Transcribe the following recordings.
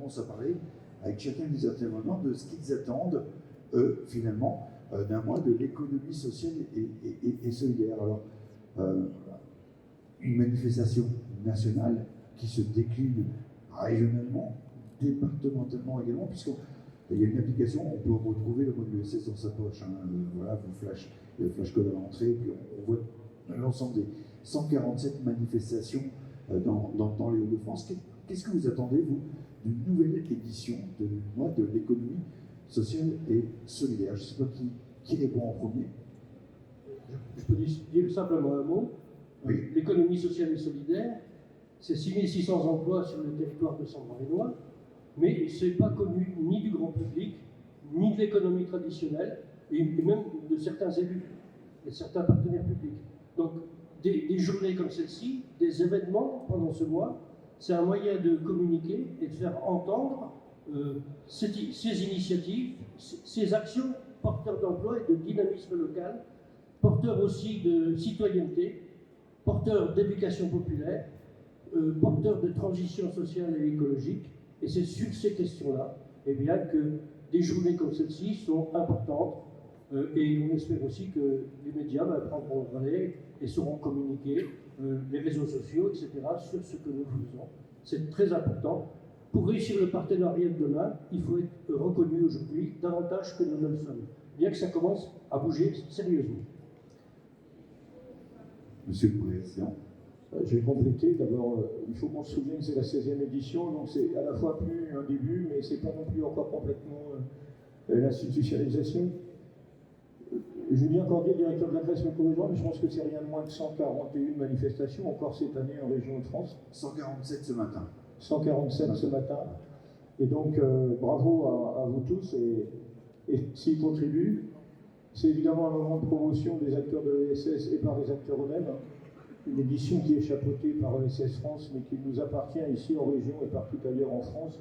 commence à parler avec chacun des intervenants de ce qu'ils attendent finalement d'un mois de l'économie sociale et solidaire. Alors, une manifestation nationale qui se décline régionalement, départementalement également, puisqu'il y a une application, on peut retrouver le mot de l'ESS dans sa poche. Voilà, le flashcode à l'entrée, puis on voit l'ensemble des 147 manifestations dans les Hauts-de-France. Qu'est-ce que vous attendez, vous, d'une nouvelle édition du mois de l'économie sociale et solidaire? Je ne sais pas qui répond en premier. Je peux dire simplement un mot. Oui. L'économie sociale et solidaire, c'est 6600 emplois sur le territoire de Sambre-et-Loire, mais ce n'est pas connu ni du grand public, ni de l'économie traditionnelle, et même de certains élus et certains partenaires publics. Donc, des journées comme celle-ci, des événements pendant ce mois, c'est un moyen de communiquer et de faire entendre ces initiatives, ces actions porteurs d'emploi et de dynamisme local, porteurs aussi de citoyenneté, porteurs d'éducation populaire, porteurs de transition sociale et écologique. Et c'est sur ces questions-là eh bien, que des journées comme celle-ci sont importantes. Et on espère aussi que les médias prendront le relais et sauront communiquer, les réseaux sociaux, etc., sur ce que nous faisons. C'est très important. Pour réussir le partenariat de demain, il faut être reconnu aujourd'hui davantage que nous ne le sommes, bien que ça commence à bouger sérieusement. Monsieur le Président. Je vais compléter. D'abord, il faut qu'on se souvienne que c'est la 16e édition, donc c'est à la fois plus un début, mais c'est pas non plus encore complètement l'institutionnalisation. Julien Cordier, directeur de la presse, me corrigeant, mais je pense que c'est rien de moins que 141 manifestations encore cette année en région de France. 147 ce matin. 147 ce matin. Et donc, bravo à vous tous et s'ils contribuent. C'est évidemment un moment de promotion des acteurs de l'ESS et par les acteurs eux-mêmes. Une édition qui est chapeautée par l'ESS France, mais qui nous appartient ici en région et partout ailleurs en France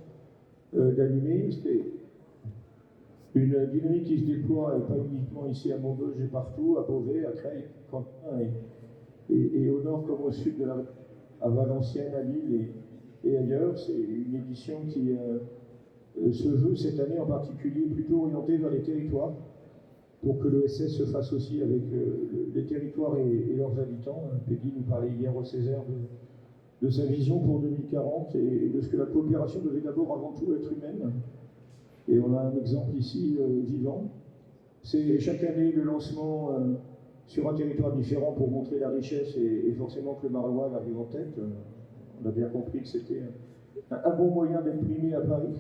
d'animer. C'est une dynamique qui se déploie, et pas uniquement ici à Maubeuge et partout, à Beauvais, à Creil, Quentin et au nord comme au sud, à Valenciennes, à Lille et ailleurs. C'est une édition qui se veut cette année en particulier plutôt orientée vers les territoires, pour que l'ESS se fasse aussi avec les territoires et leurs habitants. Peggy nous parlait hier au Césaire de sa vision pour 2040 et de ce que la coopération devait d'abord avant tout être humaine. Et on a un exemple ici vivant. C'est chaque année le lancement sur un territoire différent pour montrer la richesse et forcément que le Marois arrive en tête. On a bien compris que c'était un bon moyen d'être primé à Paris.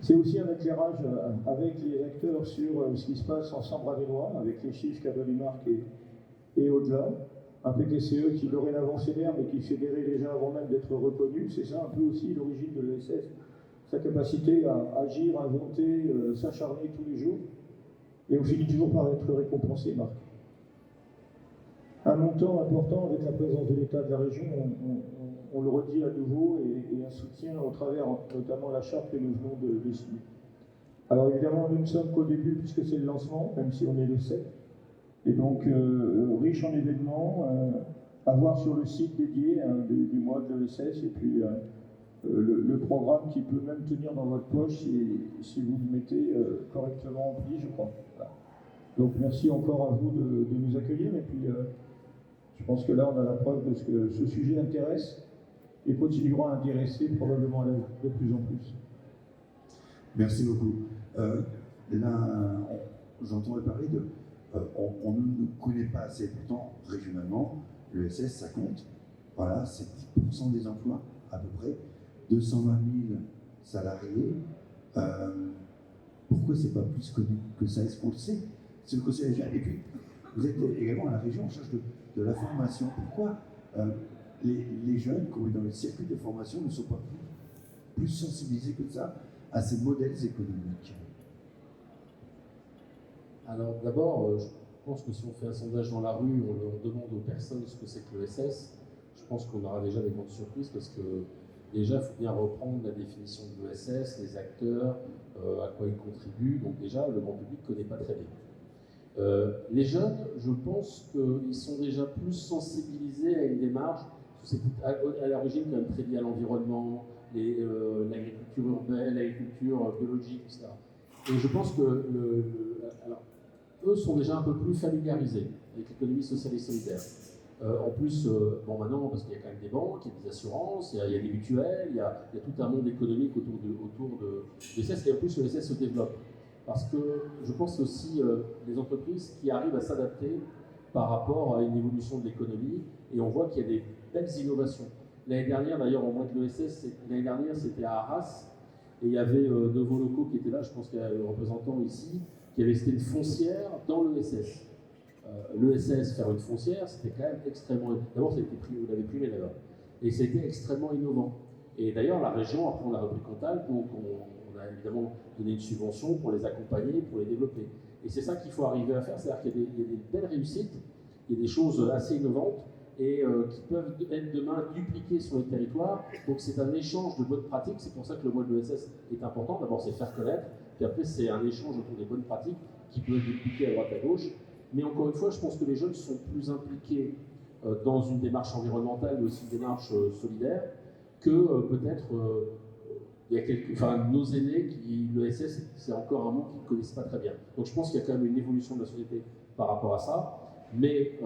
C'est aussi un éclairage avec les acteurs sur ce qui se passe en Sambre-et-Loire, avec les chiffres qu'a donné Marc et au-delà. Un PTCE qui dorénavant fédère, mais qui fédérait déjà avant même d'être reconnu. C'est ça un peu aussi l'origine de l'ESS, sa capacité à agir, inventer, s'acharner tous les jours. Et on finit toujours par être récompensé, Marc. Un montant important avec la présence de l'État de la région, on le redit à nouveau, et un soutien au travers notamment la charte que nous venons de signer. Alors évidemment, nous ne sommes qu'au début puisque c'est le lancement, même si on est le 7. Et donc, riche en événements, à voir sur le site dédié du mois de l'ESS, et puis le programme qui peut même tenir dans votre poche si vous le mettez correctement rempli, je crois. Voilà. Donc merci encore à vous de nous accueillir, et puis je pense que là on a la preuve de ce que ce sujet intéresse et continuera à intéresser probablement de plus en plus. Merci beaucoup. Là, j'entendais parler de... on ne connaît pas assez, pourtant régionalement, l'ESS ça compte. Voilà, c'est 10% des emplois à peu près, 220 000 salariés. Pourquoi c'est pas plus connu que ça? Est-ce qu'on le sait? C'est le conseil régional. Et puis, vous êtes également à la région en charge de la formation. Pourquoi les jeunes qui sont dans le circuit de formation ne sont pas plus sensibilisés que ça à ces modèles économiques? Alors d'abord, je pense que si on fait un sondage dans la rue, on demande aux personnes ce que c'est que l'ESS, je pense qu'on aura déjà des grandes surprises parce que déjà, il faut bien reprendre la définition de l'ESS, les acteurs, à quoi ils contribuent. Donc déjà, le grand public ne connaît pas très bien. Les jeunes, je pense qu'ils sont déjà plus sensibilisés à une démarche, parce que c'est à l'origine quand même très lié à l'environnement, l'agriculture urbaine, l'agriculture biologique, etc. Et je pense que alors, eux sont déjà un peu plus familiarisés avec l'économie sociale et solidaire. En plus, bon maintenant, parce qu'il y a quand même des banques, il y a des assurances, il y a des mutuelles, il y a tout un monde économique autour de l'ESS, et en plus l'ESS se développe. Parce que je pense aussi les entreprises qui arrivent à s'adapter par rapport à une évolution de l'économie, et on voit qu'il y a des belles innovations. L'année dernière, d'ailleurs, au mois de l'ESS, l'année dernière, c'était à Arras, et il y avait Nouveau Locaux qui était là, je pense qu'il y a le représentant ici, qui avait cité une foncière dans l'ESS. L'ESS, faire une foncière, c'était quand même extrêmement... D'abord, ça a été vous l'avez primé d'ailleurs. Et c'était extrêmement innovant. Et d'ailleurs, la région, après, on l'a repris contact, donc on a évidemment donné une subvention pour les accompagner, pour les développer. Et c'est ça qu'il faut arriver à faire, c'est-à-dire qu'il y a des belles réussites, il y a des choses assez innovantes, et qui peuvent être demain dupliquées sur les territoires. Donc c'est un échange de bonnes pratiques, c'est pour ça que le mois de l'ESS est important. D'abord, c'est faire connaître, puis après, c'est un échange autour des bonnes pratiques qui peut être dupliqué à droite à gauche. Mais encore une fois, je pense que les jeunes sont plus impliqués dans une démarche environnementale, mais aussi une démarche solidaire, que peut-être il y a nos aînés qui l'ESS, c'est encore un mot qu'ils ne connaissent pas très bien. Donc je pense qu'il y a quand même une évolution de la société par rapport à ça. Mais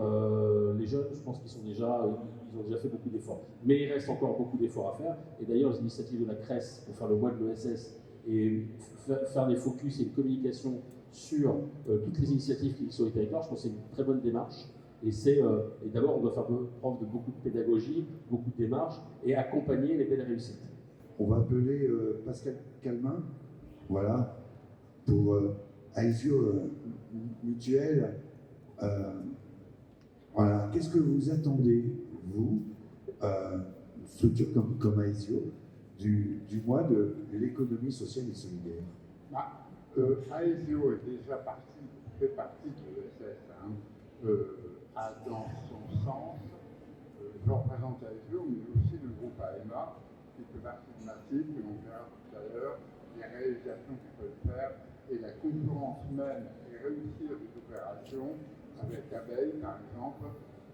les jeunes, je pense qu'ils ils ont déjà fait beaucoup d'efforts. Mais il reste encore beaucoup d'efforts à faire. Et d'ailleurs, les initiatives de la CRES pour faire le mois de l'ESS et faire des focus et une communication sur toutes les initiatives qui sont sur les territoires, je pense que c'est une très bonne démarche. Et d'abord, on doit faire preuve de beaucoup de pédagogie, beaucoup de démarches et accompagner les belles réussites. On va appeler Pascal Calmin, voilà, pour Aesio Mutuelle. Voilà, qu'est-ce que vous attendez, vous, une structure comme Aesio, du mois de l'économie sociale et solidaire? Aesio est déjà fait partie de l'ESS, a dans son sens, je représente Aesio, mais aussi le groupe AEMA, qui fait partie de Massif, que l'on verra tout à l'heure, les réalisations qu'ils peuvent faire, et la concurrence même, et réussir des opérations avec Abeille, par exemple,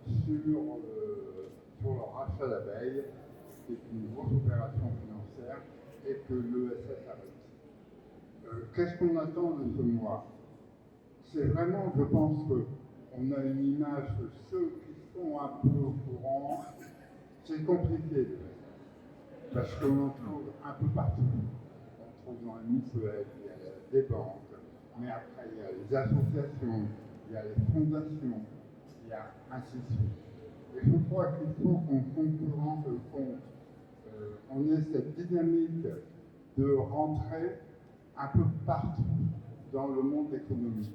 sur le rachat d'abeilles, qui est une grosse opération financière, et que l'ESS a réussi. Qu'est-ce qu'on attend de ce mois? C'est vraiment, je pense qu'on a une image de ceux qui sont un peu au courant. C'est compliqué, l'ESS, parce qu'on en trouve un peu partout. On trouve dans les mutuelles, il y a des banques, mais après il y a les associations, il y a les fondations, il y a ainsi de suite. Et je crois qu'il faut qu'on ait cette dynamique de rentrer un peu partout dans le monde économique.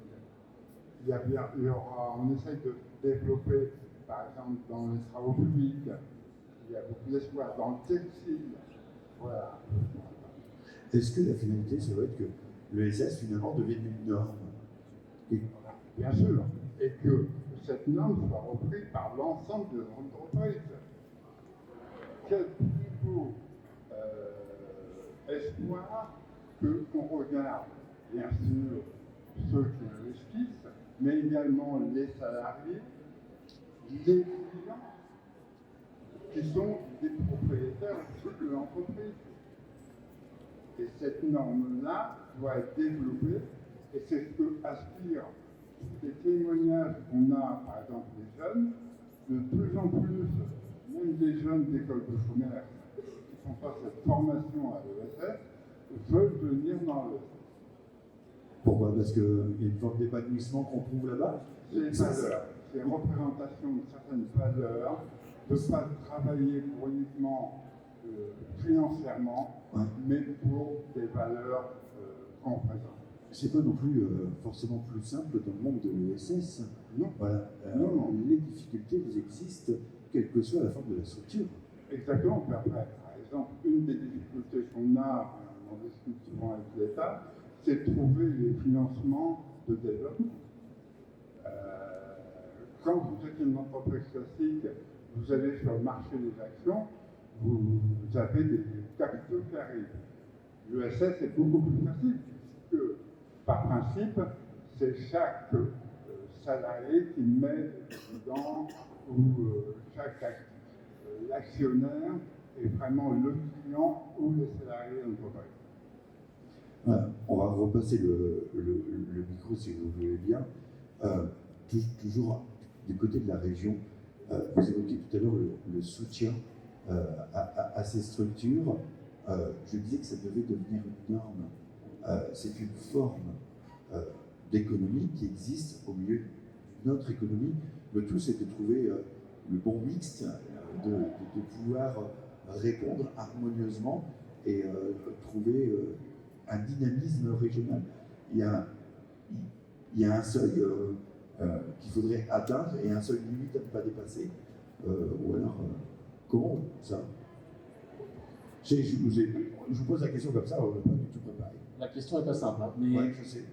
On essaye de développer, par exemple, dans les travaux publics, il y a beaucoup d'espoir, dans le textile. Voilà. Est-ce que la finalité, ça va être que l'ESS, finalement, devienne une norme? Bien sûr, et que cette norme soit reprise par l'ensemble des entreprises. Quel plus beau espoir qu'on regarde, bien sûr, ceux qui investissent, mais également les salariés, les clients, qui sont des propriétaires aussi de l'entreprise. Et cette norme-là doit être développée, et c'est ce que aspirent les témoignages qu'on a, par exemple, des jeunes, de plus en plus, même des jeunes d'école de commerce qui font pas cette formation à l'ESS, veulent venir dans l'ESS. Pourquoi? Parce qu'il y a une forme d'épanouissement qu'on trouve là-bas? C'est les valeurs, c'est une représentation de certaines valeurs, de ne pas travailler uniquement financièrement, ouais, mais pour des valeurs qu'on présente. C'est pas non plus forcément plus simple dans le monde de l'ESS. Non. Voilà. Non. Les difficultés, elles existent, quelle que soit la forme de la structure. Exactement. Après, par exemple, une des difficultés qu'on a, on discute souvent avec l'État, c'est de trouver les financements de développement. Quand vous êtes une entreprise classique, vous allez sur le marché des actions, vous avez des capitaux qui arrivent. L'ESS est beaucoup plus facile, puisque par principe, c'est chaque salarié qui met dedans, ou chaque l'actionnaire est vraiment le client ou les salariés de l'entreprise. Voilà, on va repasser le micro si vous voulez bien. Toujours du côté de la région, vous évoquiez tout à l'heure le soutien à ces structures. Je disais que ça devait devenir une norme. C'est une forme d'économie qui existe au milieu d'une autre économie. Le tout, c'est de trouver le bon mix, de pouvoir répondre harmonieusement et trouver un dynamisme régional. Il y a un seuil qu'il faudrait atteindre et un seuil limite à ne pas dépasser. Ou alors, comment ça je vous pose la question comme ça, on ne va pas du tout préparer. La question n'est pas simple, hein, mais, Ouais, je sais.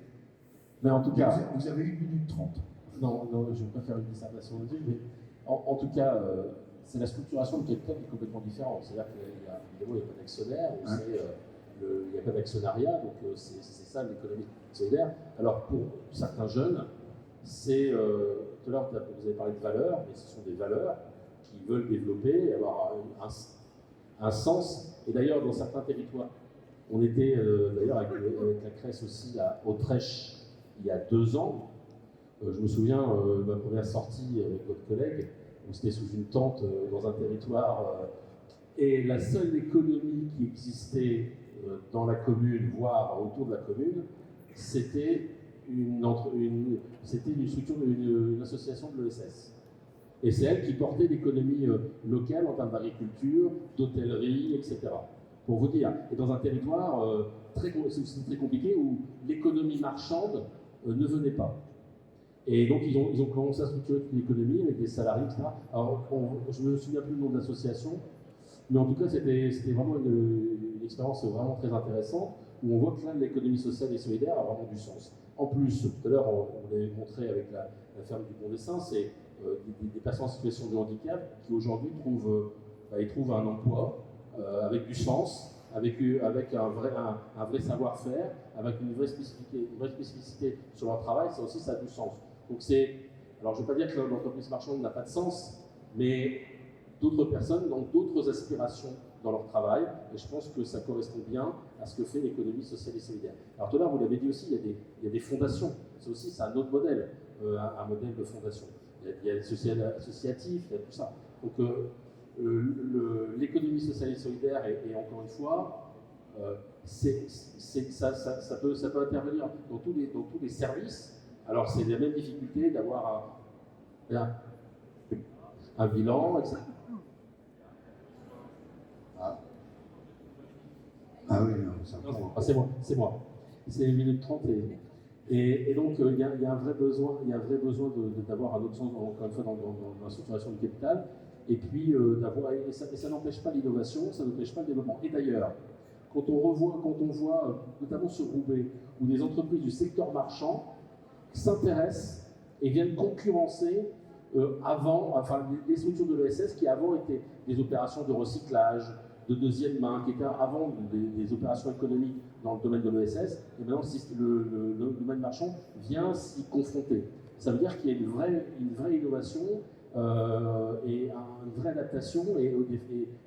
mais en tout cas... Vous avez 1 minute 30. Non, je ne vais pas faire une dissertation là-dessus, mais en tout cas, c'est la structuration du capital qui est complètement différente. C'est-à-dire qu'il n'y a pas d'actionnaire, il n'y a pas d'actionnariat, donc c'est ça l'économie solidaire. Alors pour certains jeunes, c'est, tout à l'heure vous avez parlé de valeurs, mais ce sont des valeurs qui veulent développer, avoir un sens. Et d'ailleurs, dans certains territoires, on était d'ailleurs avec la CRES aussi à Autrèche il y a 2 ans. Je me souviens de ma première sortie avec votre collègue, où c'était sous une tente dans un territoire, et la seule économie qui existait dans la commune, voire autour de la commune, c'était une structure, une association de l'ESS. Et c'est elle qui portait l'économie locale en termes d'agriculture, d'hôtellerie, etc. Pour vous dire. Et dans un territoire très compliqué où l'économie marchande ne venait pas. Et donc ils ont commencé à structurer toute l'économie avec des salariés, etc. Alors je ne me souviens plus du nom de l'association, mais en tout cas c'était vraiment une expérience vraiment très intéressante où on voit que là l'économie sociale et solidaire a vraiment du sens. En plus, tout à l'heure on l'avait montré avec la ferme du Bon Dessin, c'est des personnes en situation de handicap qui aujourd'hui trouvent un emploi avec du sens, avec un vrai savoir-faire, avec une vraie spécificité sur leur travail, ça aussi ça a du sens. Donc alors je ne veux pas dire que l'entreprise marchande n'a pas de sens, mais d'autres personnes ont d'autres aspirations dans leur travail, et je pense que ça correspond bien à ce que fait l'économie sociale et solidaire. Alors tout à l'heure, vous l'avez dit aussi, il y a des fondations, c'est un autre modèle, un modèle de fondation. Il y a des associatifs, il y a tout ça. Donc l'économie sociale et solidaire, et encore une fois, ça peut intervenir dans tous les services. Alors c'est la même difficulté d'avoir un bilan, etc. Ah oui, non, ça c'est moi. C'est 1 minute 30 et donc il y a un vrai besoin, d'avoir un autre sens, encore une fois, dans la structuration du capital, et puis et ça n'empêche pas l'innovation, ça n'empêche pas le développement. Et d'ailleurs, quand on voit notamment sur Roubaix, où des entreprises du secteur marchand s'intéressent et viennent concurrencer les structures de l'ESS qui avant étaient des opérations de recyclage, de deuxième main, qui étaient avant des opérations économiques dans le domaine de l'ESS, et maintenant le domaine marchand vient s'y confronter. Ça veut dire qu'il y a une vraie innovation et une vraie adaptation, et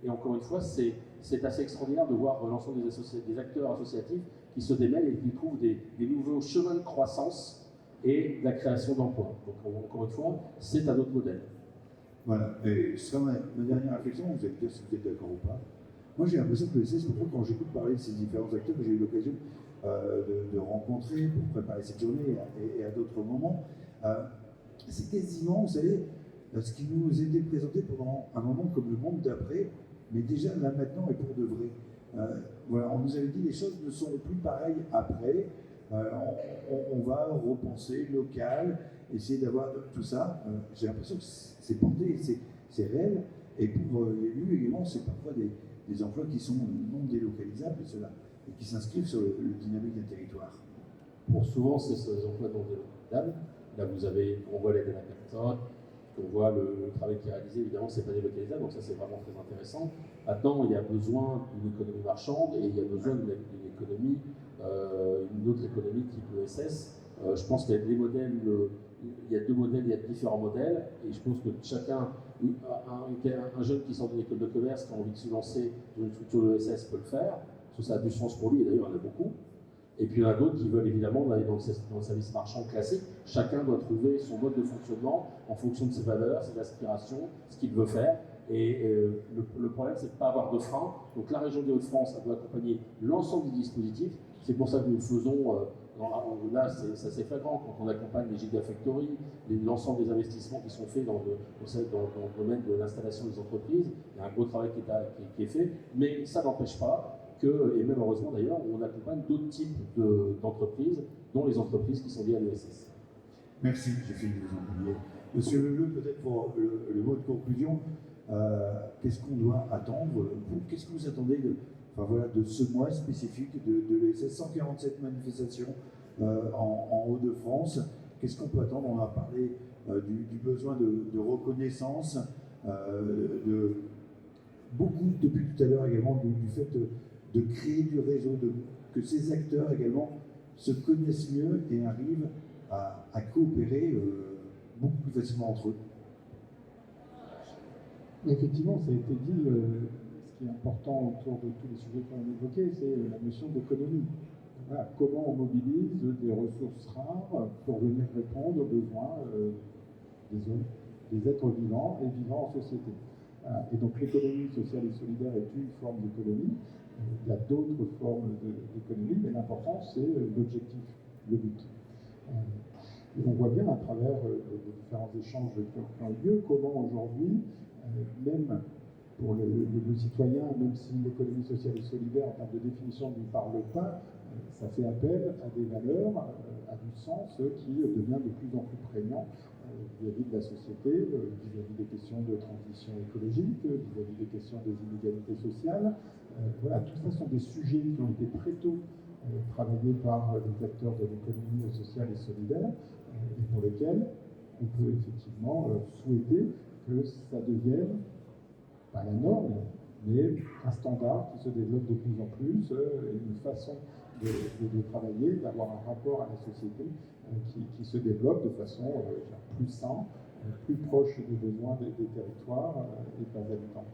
encore une fois, c'est assez extraordinaire de voir l'ensemble des acteurs associatifs qui se démêlent et qui trouvent des nouveaux chemins de croissance et de la création d'emplois. Donc encore une fois, c'est un autre modèle. Voilà, et ce sera ma dernière réflexion, vous allez me dire si vous êtes d'accord ou pas. Moi j'ai l'impression que l'ESS, quand j'écoute parler de ces différents acteurs que j'ai eu l'occasion de rencontrer pour préparer cette journée et à d'autres moments, c'est quasiment, vous savez, ce qui nous était présenté pendant un moment comme le monde d'après, mais déjà là maintenant et pour de vrai. Voilà, on nous avait dit les choses ne seront plus pareilles après. On va repenser local, essayer d'avoir tout ça. J'ai l'impression que c'est porté, c'est réel. Et pour les élus également, c'est parfois des emplois qui sont non délocalisables et qui s'inscrivent sur le dynamique d'un territoire. Pour souvent, c'est ces emplois non délocalisables. Là, on voit l'aide à la personne, on voit le travail qui est réalisé, évidemment, c'est pas délocalisable, donc ça c'est vraiment très intéressant. Maintenant, il y a besoin d'une économie marchande et il y a besoin d'une économie, une autre économie type ESS. Je pense qu'il y a des modèles, il y a 2 modèles, il y a différents modèles, et je pense que chacun un jeune qui sort d'une école de commerce, qui a envie de se lancer dans une structure de l'ESS peut le faire, parce que ça a du sens pour lui, et d'ailleurs il y en a beaucoup. Et puis il y en a d'autres qui veulent évidemment aller dans le service marchand classique. Chacun doit trouver son mode de fonctionnement en fonction de ses valeurs, ses aspirations, ce qu'il veut faire. Et le problème, c'est de ne pas avoir de frein. Donc la région des Hauts-de-France, elle doit accompagner l'ensemble des dispositifs. C'est pour ça que nous faisons, là c'est assez flagrant, quand on accompagne les Gigafactories, l'ensemble des investissements qui sont faits dans le domaine de l'installation des entreprises. Il y a un gros travail qui est fait, mais ça n'empêche pas que, et même heureusement d'ailleurs, on accompagne d'autres types d'entreprises, dont les entreprises qui sont liées à l'ESS. Merci, j'ai fini de vous en oublier. Monsieur Leleu, peut-être pour le mot de conclusion, qu'est-ce qu'on doit attendre vous? Qu'est-ce que vous attendez de ce mois spécifique de l'ESS? 147 manifestations en Hauts-de-France. Qu'est-ce qu'on peut attendre? On a parlé du besoin de reconnaissance, beaucoup depuis tout à l'heure également du fait de créer du réseau, que ces acteurs également se connaissent mieux et arrivent à coopérer beaucoup plus facilement entre eux. Effectivement, ça a été dit, ce qui est important autour de tous les sujets qu'on a évoqués, c'est la notion d'économie. Voilà, comment on mobilise des ressources rares pour venir répondre aux besoins des êtres vivants et vivants en société. Et donc l'économie sociale et solidaire est une forme d'économie. Il y a d'autres formes d'économie, mais l'important c'est l'objectif, le but. Et on voit bien à travers les différents échanges qui ont eu lieu comment aujourd'hui, même pour le citoyen, même si l'économie sociale et solidaire en termes de définition ne lui parle pas, ça fait appel à des valeurs, à du sens qui devient de plus en plus prégnant vis-à-vis de la société, vis-à-vis des questions de transition écologique, vis-à-vis des questions des inégalités sociales. Voilà, tout ça sont des sujets qui ont été très tôt travaillés par les acteurs de l'économie sociale et solidaire, et pour lesquels on peut effectivement souhaiter que ça devienne, pas la norme, mais un standard qui se développe de plus en plus, et une façon de travailler, d'avoir un rapport à la société qui se développe de façon plus saine, plus proche des besoins des territoires et des habitants.